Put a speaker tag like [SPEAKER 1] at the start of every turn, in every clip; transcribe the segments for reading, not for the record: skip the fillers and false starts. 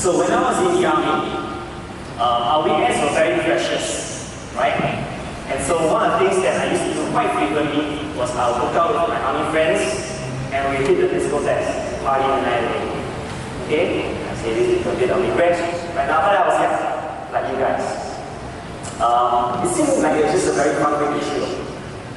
[SPEAKER 1] So when I was in the army, our weekends were very precious, right? And so one of the things that I used to do quite frequently was I'll hook out with my army friends and we hit the disco test, party the night away. Okay? I say this is a bit of regret. Right now, but I was young, like you guys. It seemed like it was just a very fun issue.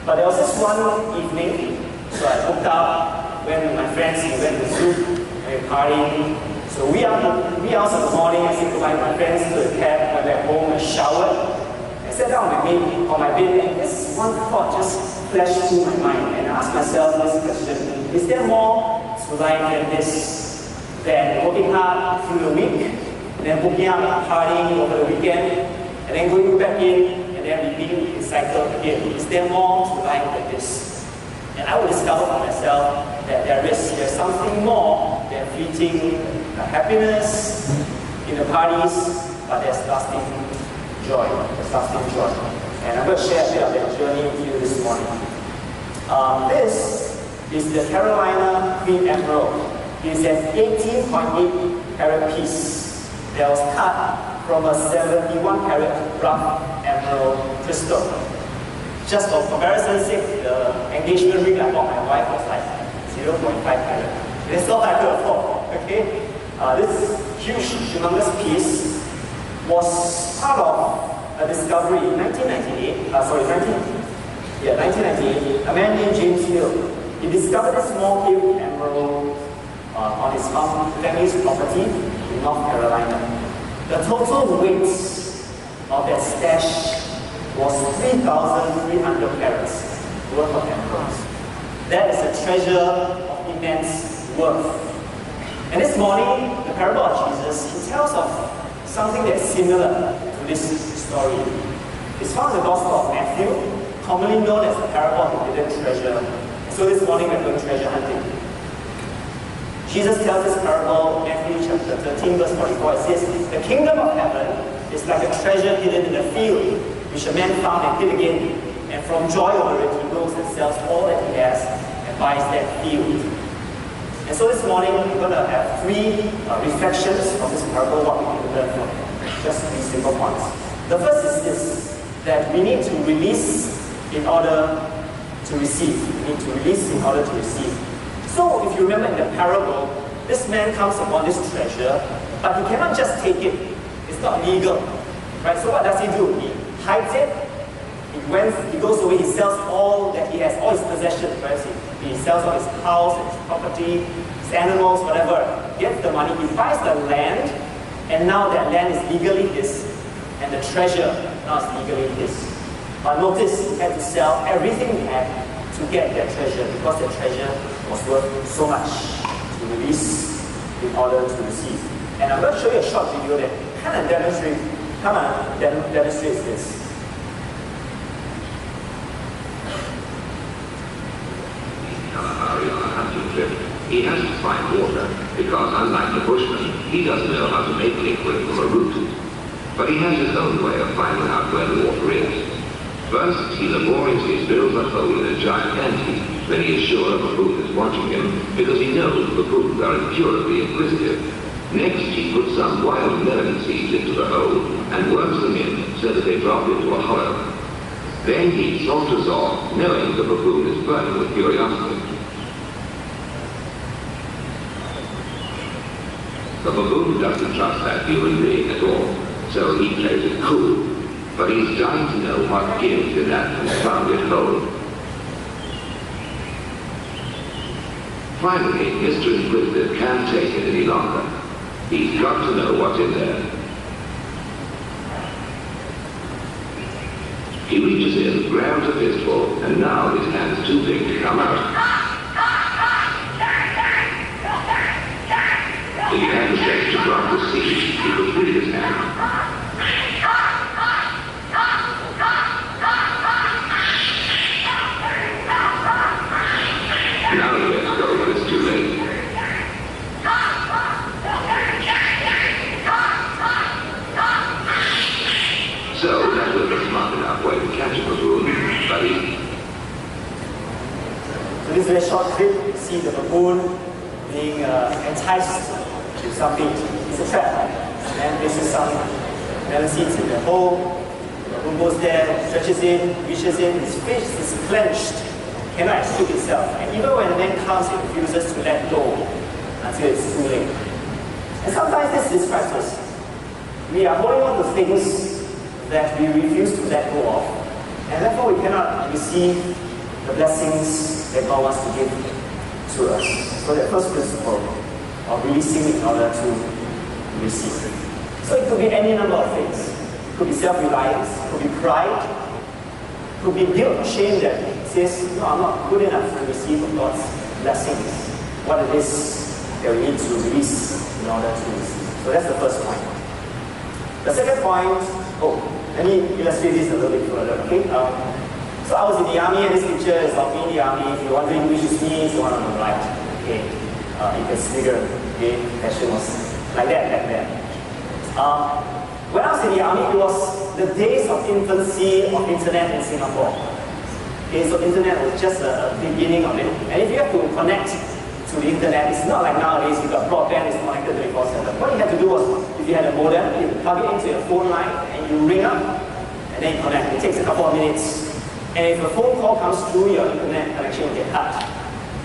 [SPEAKER 1] But there was this one evening, so I hooked up, went with my friends, we went to Zouk, and we partying. So we out in the morning, I said goodbye to my friends, to the cab, went back home and showered. I sat down with me on my bed and this one thought just flashed through my mind. And I asked myself this question, is there more to life than this? Than working hard through the week, and then hooking up, partying over the weekend, and then going back in, and then repeating the cycle again. Is there more to life than this? And I would discover for myself that there's something more than fleeting happiness in the parties, but there's lasting joy. There's lasting joy. And I'm going to share a bit of that journey with you this morning. This is the Carolina Queen Emerald. It is an 18.8 carat piece that was cut from a 71 carat rough emerald crystal. Just for comparison's sake, the engagement ring I bought my wife was like 0.5 carat. It's not I could afford, okay? This huge, humongous piece was part of a discovery in 1998. 1998. A man named James Hill. He discovered a small cave emerald on his family's property in North Carolina. The total weight of that stash was 3,300 carats worth of emeralds. That is a treasure of immense worth. And this morning, the parable of Jesus, he tells of something that's similar to this story. It's found in the Gospel of Matthew, commonly known as the parable of the hidden treasure. So this morning we're going treasure hunting. Jesus tells this parable, Matthew chapter 13, verse 44. It says, the kingdom of heaven is like a treasure hidden in a field, which a man found and hid again. And from joy over it, he goes and sells all that he has and buys that field. And so this morning, we're going to have three reflections of this parable, what we can learn from it. Just three simple points. The first is this, that we need to release in order to receive. We need to release in order to receive. So if you remember in the parable, this man comes upon this treasure, but he cannot just take it. It's not legal. Right? So what does he do? He hides it. He goes away, he sells all that he has, all his possessions. Right? He sells all his house, his property, his animals, whatever. Gets the money, he buys the land, and now that land is legally his, and the treasure now is legally his. But notice, he had to sell everything he had to get that treasure, because that treasure was worth so much to release in order to receive. And I'm going to show you a short video that kind of demonstrates this.
[SPEAKER 2] He has to find water, because unlike the bushman, he doesn't know how to make liquid from a root. But he has his own way of finding out where the water is. First, he laboriously builds a hole in a giant ant. Then he is sure a baboon is watching him, because he knows baboons are incurably inquisitive. Next, he puts some wild melon seeds into the hole and works them in so that they drop into a hollow. Then he saunters off, knowing the baboon is burning with curiosity. The baboon doesn't trust that human being at all, so he plays it cool. But he's dying to know what gives in that confounded hole. Finally, Mr. Inquisitive can't take it any longer. He's got to know what's in there. He reaches in, grabs a fistful, and now his hand's too big to come out. If he had the strength to drop the seed, he could free his hand. Now he lets go, but it's too late. So that was a smart enough way to catch a baboon, but he...
[SPEAKER 1] So this very short clip, you see the baboon being enticed to something. It's a trap. And places some melon seeds in the hole. The moon goes there, stretches in, reaches in, his fist is clenched, cannot escape itself. And even when the man comes, it refuses to let go until it's too late. And sometimes this describes us. We are holding on to things that we refuse to let go of, and therefore we cannot receive the blessings that God wants to give to us. So the first principle of releasing in order to receive. So it could be any number of things. It could be self-reliance, it could be pride, it could be guilt or shame that says, no, I'm not good enough to receive of God's blessings. What it is that we need to release in order to receive. So that's the first point. The second point, let me illustrate this a little bit further, okay? So I was in the army, and this picture is of me in the army. If you're wondering which is me, it's the one on the right, okay? You can see here, okay? Fashion was like that back then. When I was in the army, it was the days of infancy of internet in Singapore. Okay, so internet was just the beginning of it. And if you have to connect to the internet, it's not like nowadays you got broadband, it's connected 24/7. What you had to do was, if you had a modem, you plug it into your phone line and you ring up and then you connect. It takes a couple of minutes. And if a phone call comes through, your internet connection will get cut.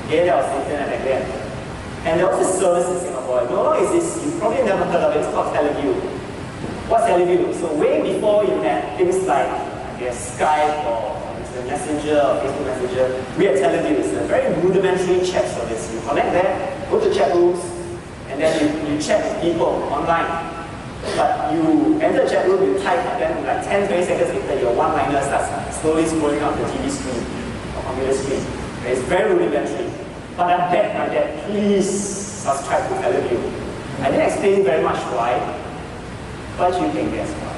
[SPEAKER 1] Okay, that was the internet back then. And there was this service in Singapore. No longer exists. You probably never heard of it. It's called Teleview. What's Teleview? So way before you had things like, I guess, Skype or Messenger or Facebook Messenger, we had Teleview. It's a very rudimentary chat service. You connect there, go to chat rooms, and then you chat with people online. But you enter the chat room, you type, and then like 10-20 seconds later, your one-liner starts slowly scrolling up the TV screen or computer screen. It's very rudimentary. But I begged my dad, please subscribe to Teleview. I didn't explain very much why, but you can guess why.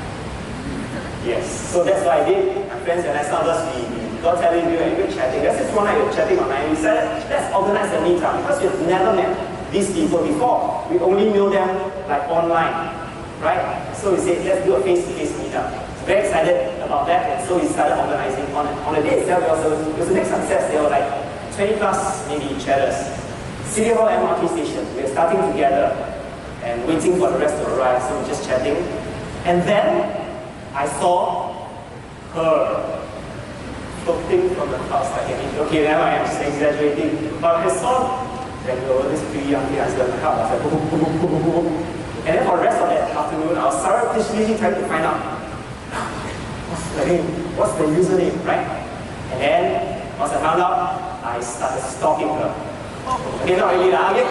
[SPEAKER 1] Yes, so that's what I did. My friends and I, some of us, we got Teleview and we were chatting. That's just one night we were chatting online. We decided, let's organize a meetup because we've never met these people before. We only know them like online, right? So we said, let's do a face-to-face meetup. Very excited about that, and so we started organizing. On the day itself, it was a big success. There were like 20 plus maybe chatters. City Hall MRT station. We were starting together and waiting for the rest to arrive, so we were just chatting. And then I saw her floating from the clouds like an angel. Okay, now I am just exaggerating. But I saw that there was this pretty young guy in the cloud. I was like, boom, boom, boom, boom, boom. And then for the rest of that afternoon, I was surreptitiously trying to find out what's the username, right? And then once I found out, I started stalking her. Okay, not really lah, okay?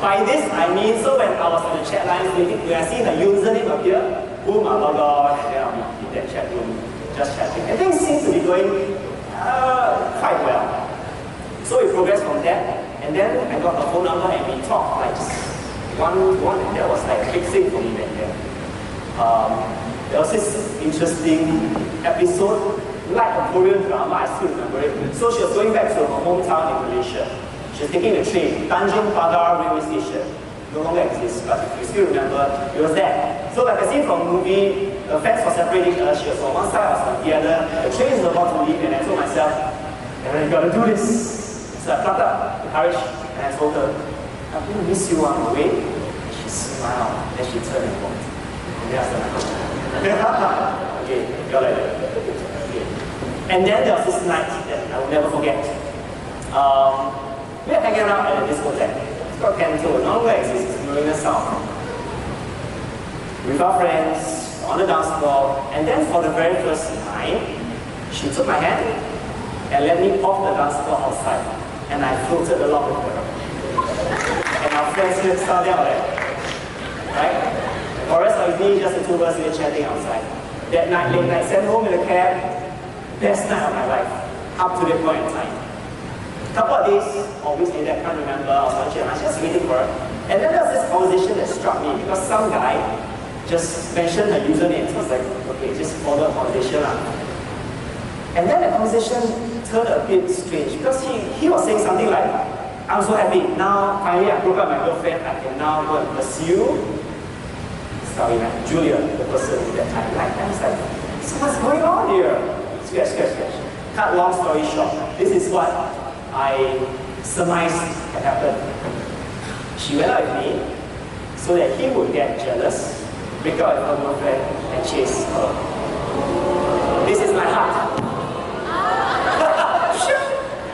[SPEAKER 1] By this I mean, so when I was on the chat lines waiting, when I see her username appear, boom, I'll log on, and then I'll be in that chat room, just chatting. And things seem to be going quite well. So we progressed from that, and then I got her phone number and we talked like one, and that was like a big thing for me back then. There was this interesting episode, like a Korean drama, I still remember it. So she was going back to her hometown in Malaysia. She was taking the train, Tanjung Pagar railway station. No longer exists, but if you still remember, it was there. So like I see from the movie, the fence was separating us. She was on one side, I was on the other. The train is about to leave, and I told myself, you gotta do this. So I plucked up the courage, and I told her, I'm going to miss you on the way. And she smiled, then she turned and walked. And then I said, okay, you're like that. Okay. And then there was this night that I will never forget. We were hanging out at a discotheque. It's called Canto. No longer exists. It's Marina South. With our friends on the dance floor, and then for the very first time, she took my hand and let me off the dance floor outside, and I floated along with her. And our friends here started out there, right? For the rest of the day, just the two of us were chatting outside. That night, late night, sent home in a cab, best night of my life, up to that point in time. Couple of days, or weeks later, I can't remember, I was watching, I was just waiting for her. And then there was this conversation that struck me, because some guy just mentioned her username. So I was like, okay, just follow the conversation. And then the conversation turned a bit strange, because he was saying something like, I'm so happy, now finally I broke up with my girlfriend, I can now go and pursue Julia, the person at that time. Like, I was like, so what's going on here? Scratch. Cut long story short, this is what I surmised had happened. She went out with me so that he would get jealous, break out with her girlfriend, and chase her. This is my heart.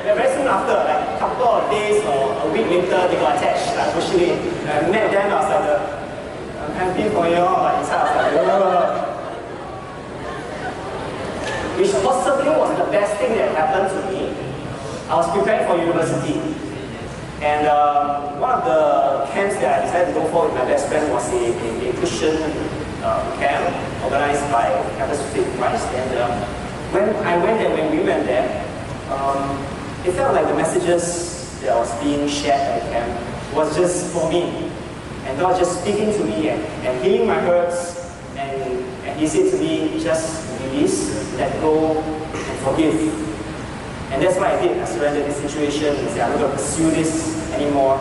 [SPEAKER 1] And very soon after, like a couple of days or a week later, they got attached, like officially. I met them, I was like, I'm happy for you, but inside I was like, ugh. Which possibly was the best thing that happened to me. I was preparing for university. And one of the camps that I decided to go for with my best friend was a Christian camp organized by Campus Faith Christ. And when we went there, it felt like the messages that was being shared at the camp was just for me. And God just speaking to me and healing my hurts. And He said to me, just release, let go, and forgive. And that's what I did. I surrendered this situation and said, I'm not going to pursue this anymore.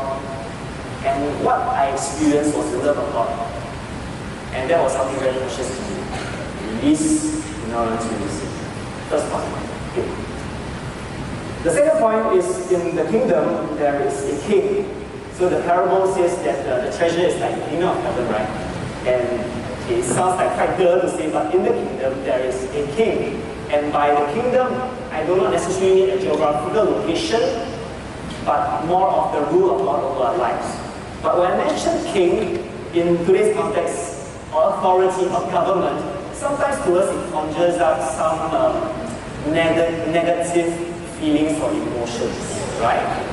[SPEAKER 1] And what I experienced was the love of God. And that was something very precious to me. Release in order to receive. First point. Okay. The second point is, in the kingdom, there is a king. So the parable says that the treasure is like the kingdom of heaven, right? And it sounds like quite dull to say, but in the kingdom, there is a king. And by the kingdom, I do not necessarily mean a geographical location, but more of the rule of God over our lives. But when I mention king, in today's context, or authority of government, sometimes to us it conjures up some negative feelings or emotions, right?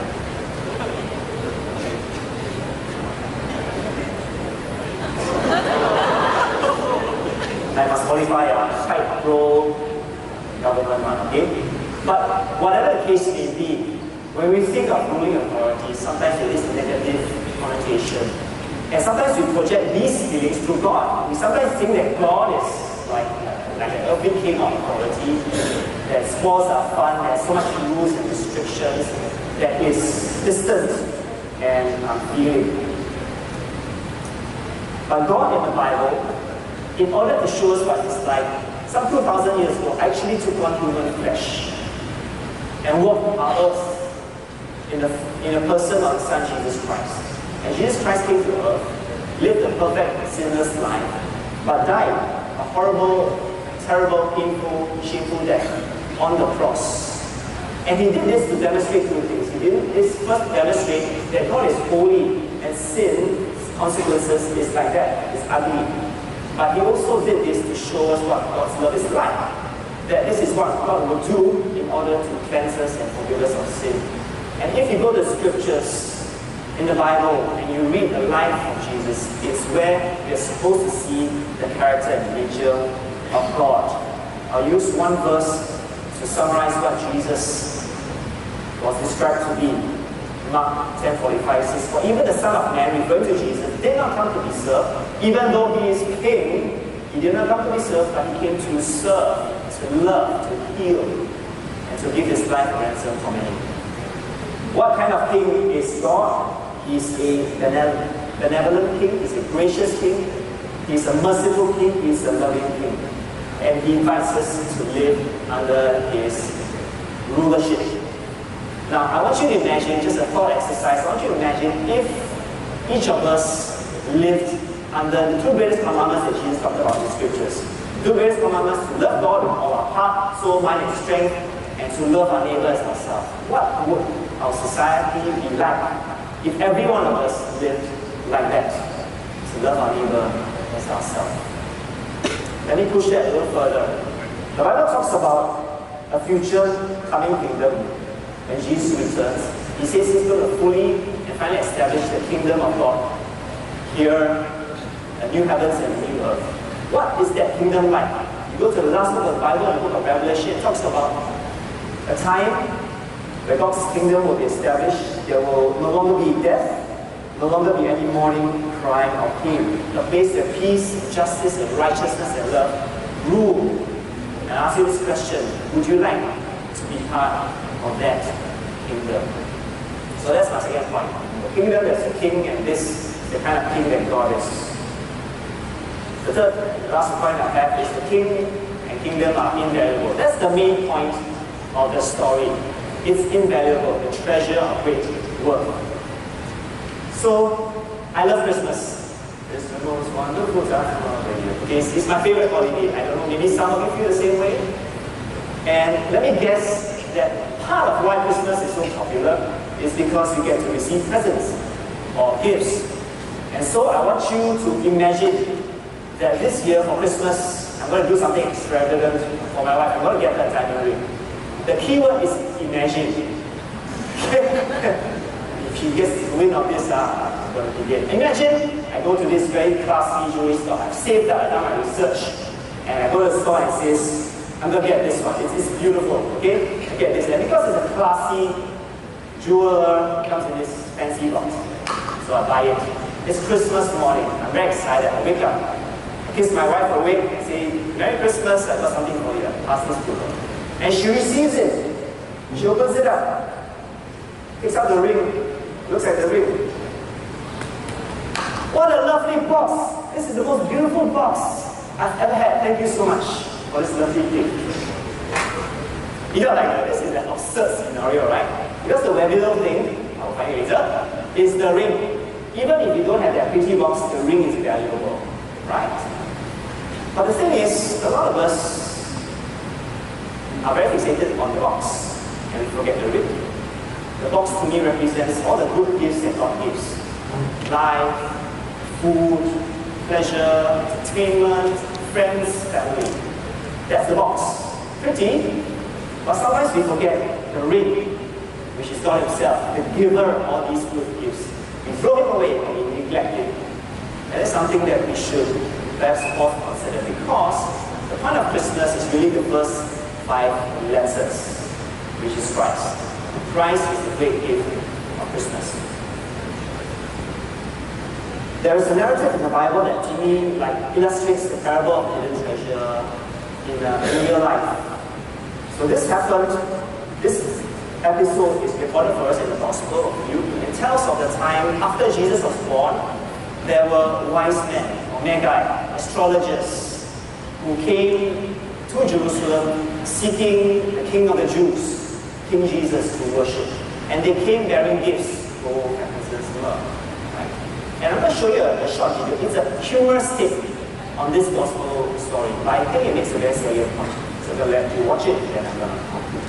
[SPEAKER 1] I must qualify quite pro-government one, okay? But whatever the case may be, when we think of ruling authority, sometimes there is a negative connotation. And sometimes we project these feelings to God. We sometimes think that God is like an earthly king of authority, that sports are fun, there's so much rules and restrictions, that is distant and unfeeling. But God in the Bible, in order to show us what it's like, some 2,000 years ago, actually took on human flesh and walked our earth in the person of the Son, Jesus Christ. And Jesus Christ came to earth, lived a perfect, sinless life, but died a horrible, terrible, painful, shameful death on the cross. And He did this to demonstrate two things. He did this first to demonstrate that God is holy and sin's consequences is like that, it's ugly. But He also did this to show us what God's love is like. That this is what God will do in order to cleanse us and forgive us of sin. And if you go to scriptures in the Bible and you read the life of Jesus, it's where you're supposed to see the character and nature of God. I'll use one verse to summarize what Jesus was described to be. Mark 10:45 says, "For even the Son of Man," referring to Jesus, "did not come to be served, even though He is King. He did not come to be served, but He came to serve, to love, to heal, and to give His life a ransom for many." What kind of king is God? He's a benevolent king, He's a gracious king, He's a merciful king, He's a loving king. And He invites us to live under His rulership. Now, I want you to imagine, just a thought exercise, I want you to imagine if each of us lived under the two greatest commandments that Jesus talked about in the scriptures. The two greatest commandments: to love God with all our heart, soul, mind, and strength, and to love our neighbor as ourselves. What would our society be like if every one of us lived like that? To love our neighbor as ourselves. Let me push that a little further. The Bible talks about a future coming kingdom. When Jesus returns, He says He's going to fully and finally establish the kingdom of God here, a new heavens and a new earth. What is that kingdom like? You go to the last book of the Bible, the book of Revelation, it talks about a time where God's kingdom will be established. There will no longer be death, no longer be any mourning, crying, or pain. A place where peace, justice, and righteousness and love rule. And I ask you this question: would you like to be part of that kingdom? So that's my second point. The kingdom, there's a king, and this is the kind of king that God is. The third, the last point I have is the king and kingdom are invaluable. That's the main point of the story. It's invaluable, the treasure of great worth. So, I love Christmas. It's the most wonderful time of the year. Okay, it's my favorite holiday. I don't know, maybe some of you feel the same way. And let me guess that part of why Christmas is so popular is because you get to receive presents or gifts. And so I want you to imagine that this year for Christmas, I'm going to do something extravagant for my wife. I'm going to get her a diamond ring. The key word is imagine. If she gets the win of this, I'm going to begin. Imagine I go to this very classy jewelry store. I've saved up, I've done my research, and I go to the store and says, I'm going to get this one. It's beautiful, okay? I get this. And because it's a classy jeweler, it comes in this fancy box. So I buy it. It's Christmas morning. I'm very excited. I wake up. I kiss my wife awake and say, Merry Christmas, I got something for you. I pass this to her. And she receives it. She opens it up. Picks up the ring. Looks at the ring. What a lovely box. This is the most beautiful box I've ever had. Thank you so much for this lovely gift. You know, like this is an absurd scenario, right? Because the very little thing, I'll find it later, is the ring. Even if you don't have that pretty box, the ring is valuable, right? But the thing is, a lot of us are very fixated on the box, and we forget the ring. The box to me represents all the good gifts that God gives. Life, food, pleasure, entertainment, friends, family. That's the box. Pretty, but sometimes we forget the ring, which is God Himself, the giver of all these good gifts. We throw Him away and we neglect Him. And that's something that we should perhaps more consider, because the point of Christmas is really the first 5 letters, which is Christ. Christ is the great gift of Christmas. There is a narrative in the Bible that to me illustrates the parable of the hidden treasure in real life. So this happened, this episode is recorded for us in the Gospel of Luke. It tells of the time after Jesus was born, there were wise men, or magi, astrologers, who came to Jerusalem seeking the King of the Jews, King Jesus, to worship. And they came bearing gifts, gold, frankincense, myrrh. Right? And I'm going to show you a short video. It's a humorous take on this gospel story, but I think it makes a very salient point. So I'm going to let you watch it, and I'm going to conclude.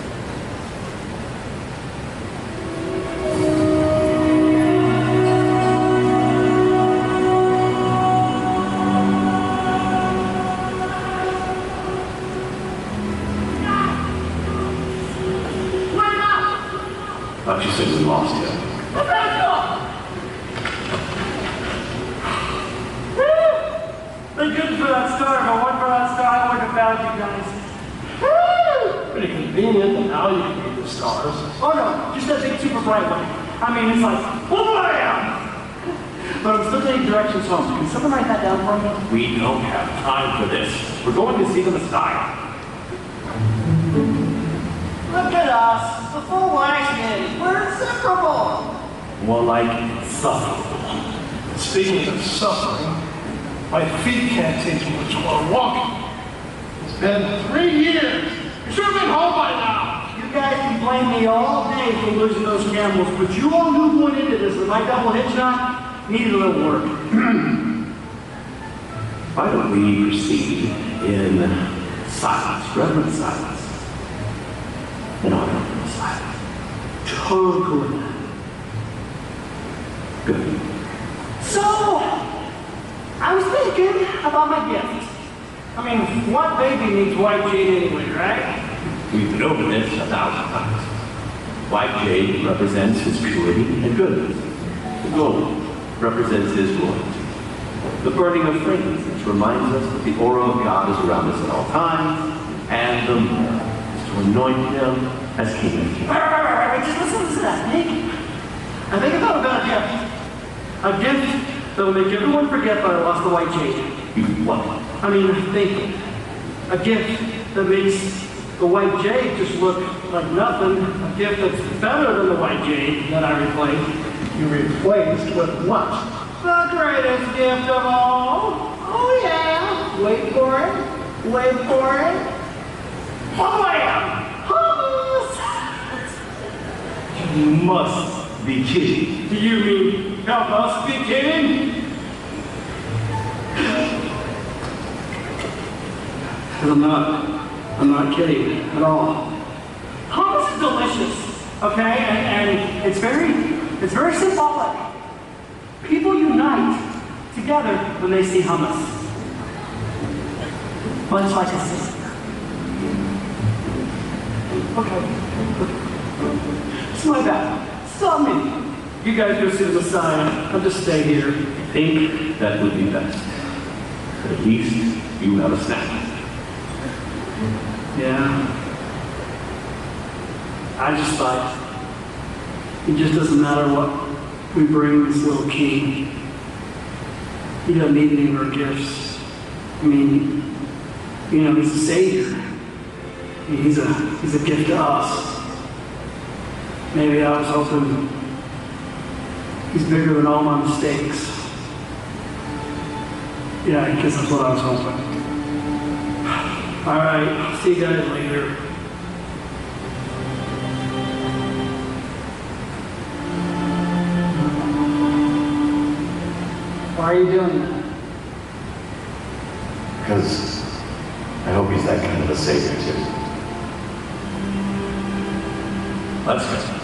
[SPEAKER 3] She said we lost you.
[SPEAKER 4] Thank goodness for that star. If it wasn't for that star, I wouldn't have found you guys.
[SPEAKER 3] Pretty convenient that now you can read the stars.
[SPEAKER 4] Oh no, just that big super bright one. I mean, it's like, bam! But I'm still taking directions home. Can someone write that down for me?
[SPEAKER 3] We don't have time for this. We're going to see the Messiah.
[SPEAKER 5] Look at us, the full wise men. We're inseparable.
[SPEAKER 3] More like suffering.
[SPEAKER 6] Speaking of suffering, my feet can't take much more walking. It's been 3 years. You should have been home by now.
[SPEAKER 4] You guys can blame me all day for losing those camels, but you all knew going into this that my double hitch knot needed a little work.
[SPEAKER 3] Why don't we proceed in silence, reverent silence? In honor of the Messiah.
[SPEAKER 4] Totally.
[SPEAKER 3] Good.
[SPEAKER 4] So, I was thinking about my gift. I mean, what baby needs white jade anyway, right?
[SPEAKER 3] We've been over this 1,000 times. White jade represents his purity and goodness. The gold represents his royalty. The burning of frankincense reminds us that the aura of God is around us at all times, and the myrrh is to anoint him as King of Kings.
[SPEAKER 4] Wait, just listen to that, Nick. I think about a gift. A gift that will make everyone forget that I lost the white jade.
[SPEAKER 3] What?
[SPEAKER 4] I mean, think. A gift that makes the white jade just look like nothing. A gift that's better than the white jade that I replaced.
[SPEAKER 6] You replaced with what?
[SPEAKER 4] The greatest gift of all. Oh yeah. Wait for it. Wait for it. Wham!
[SPEAKER 3] You must be king.
[SPEAKER 4] Do you mean help us be king? I'm not kidding at all. Hummus is delicious, okay? And it's very symbolic. People unite together when they see hummus. Much like a sister. Okay. It's my bad. Stop me. You guys go sit aside. I'll just stay here.
[SPEAKER 3] I think that would be best. At least you have a snack.
[SPEAKER 4] Yeah. I just thought it just doesn't matter what we bring this little king. He doesn't need any of our gifts. I mean, you know, he's a savior. I mean, he's a gift to us. Maybe I was hoping he's bigger than all my mistakes. Yeah, I guess that's what I was hoping. All right, see you guys later. Why are you doing that?
[SPEAKER 3] Because I hope he's that kind of a savior too. Let's go.